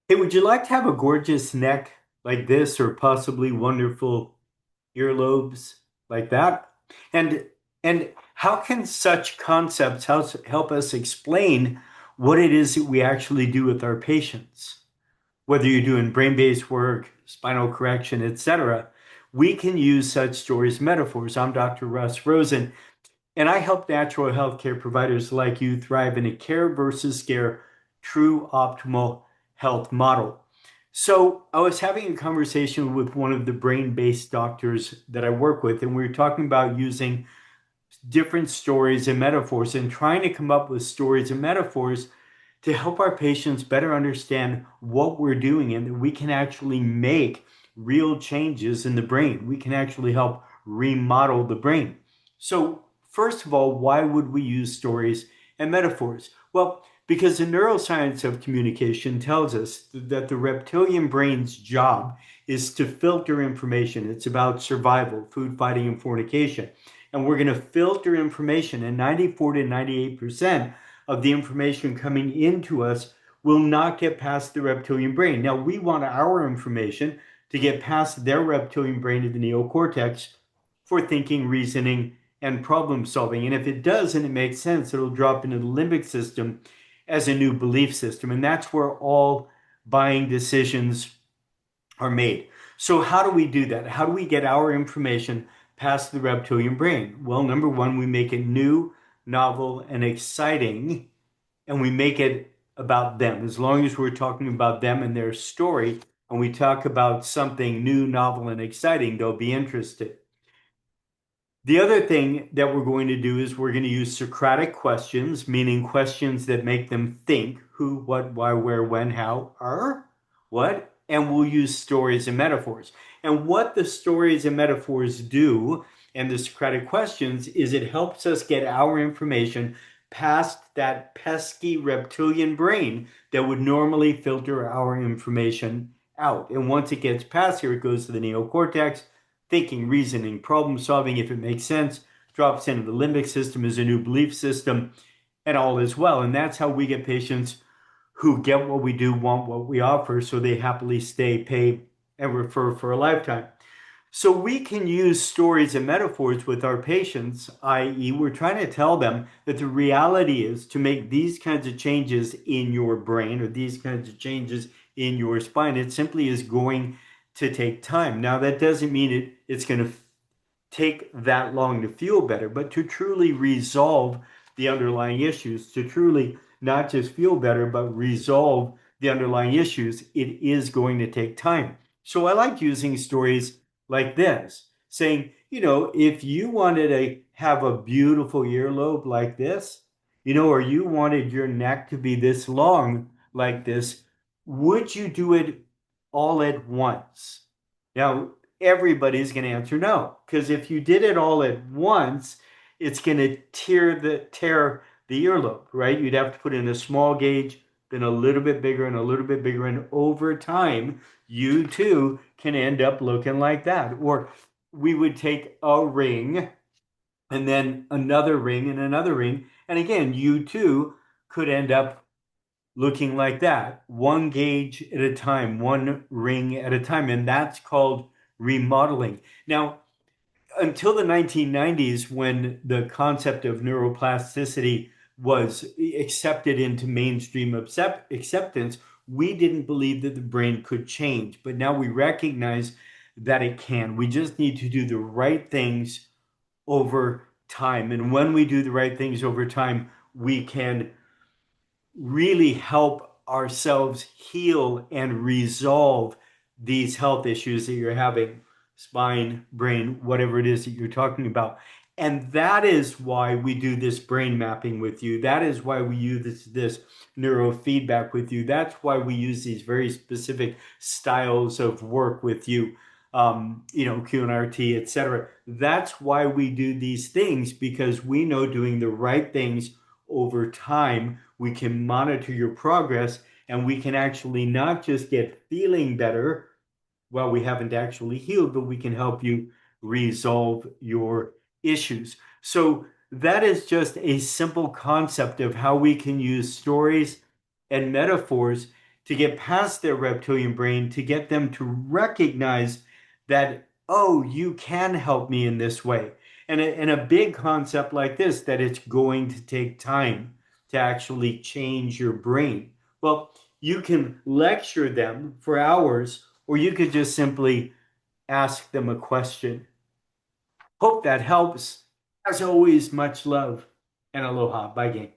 Hey, would you like to have a gorgeous neck like this or possibly wonderful earlobes like that? And and how can such concepts help us explain what it is that we actually do with our patients? Whether you're doing brain-based work, spinal correction, etc., we can use such stories, metaphors. I'm Dr. Russ Rosen, and I help natural healthcare providers like you thrive in a care versus scare, true optimal health model. So, I was having a conversation with one of the brain-based doctors that I work with, and we were talking about using different stories and metaphors and trying to come up with stories and metaphors to help our patients better understand what we're doing and that we can actually make real changes in the brain. We can actually help remodel the brain. So, first of all, why would we use stories and metaphors? Well, because the neuroscience of communication tells us that the reptilian brain's job is to filter information. It's about survival, food fighting, and fornication. And we're going to filter information, and 94 to 98% of the information coming into us will not get past the reptilian brain. Now, we want our information to get past their reptilian brain to the neocortex for thinking, reasoning, and problem solving. And if it does and it makes sense, it'll drop into the limbic system as a new belief system. And that's where all buying decisions are made. So, how do we do that? How do we get our information past the reptilian brain? Well, number one, we make it new, novel, and exciting, and we make it about them. As long as we're talking about them and their story, and we talk about something new, novel, and exciting, they'll be interested. The other thing that we're going to do is we're going to use Socratic questions, meaning questions that make them think who, what, why, where, when, how, what, and we'll use stories and metaphors. And what the stories and metaphors do and the Socratic questions is it helps us get our information past that pesky reptilian brain that would normally filter our information out. And once it gets past here, it goes to the neocortex, thinking, reasoning, problem solving, if it makes sense, drops into the limbic system as a new belief system, and all is well. And that's how we get patients who get what we do, want what we offer, so they happily stay, pay, and refer for a lifetime. So we can use stories and metaphors with our patients, i.e., we're trying to tell them that the reality is to make these kinds of changes in your brain or these kinds of changes in your spine, it simply is going to take time. Now, that doesn't mean it's going to take that long to feel better, but to truly resolve the underlying issues, to truly not just feel better, but resolve the underlying issues, it is going to take time. So I like using stories like this, saying, if you wanted to have a beautiful earlobe like this, or you wanted your neck to be this long like this, would you do it all at once? Now, everybody's going to answer no, because if you did it all at once, it's going to tear the earlobe, right? You'd have to put in a small gauge, then a little bit bigger and a little bit bigger, and over time, you too can end up looking like that. Or we would take a ring and then another ring and another ring, and again, you too could end up looking like that, one gauge at a time, one ring at a time. And that's called remodeling. Now, until the 1990s, when the concept of neuroplasticity was accepted into mainstream acceptance, we didn't believe that the brain could change. But now we recognize that it can. We just need to do the right things over time. And when we do the right things over time, we can really help ourselves heal and resolve these health issues that you're having, spine, brain, whatever it is that you're talking about. And that is why we do this brain mapping with you. That is why we use this neurofeedback with you. That's why we use these very specific styles of work with you, QNRT, etc. That's why we do these things, because we know doing the right things over time, we can monitor your progress, and we can actually not just get feeling better while we haven't actually healed, but we can help you resolve your issues. So that is just a simple concept of how we can use stories and metaphors to get past their reptilian brain, to get them to recognize that, oh, you can help me in this way. And a big concept like this, that it's going to take time to actually change your brain. Well, you can lecture them for hours, or you could just simply ask them a question. Hope that helps. As always, much love and aloha. Bye, gang.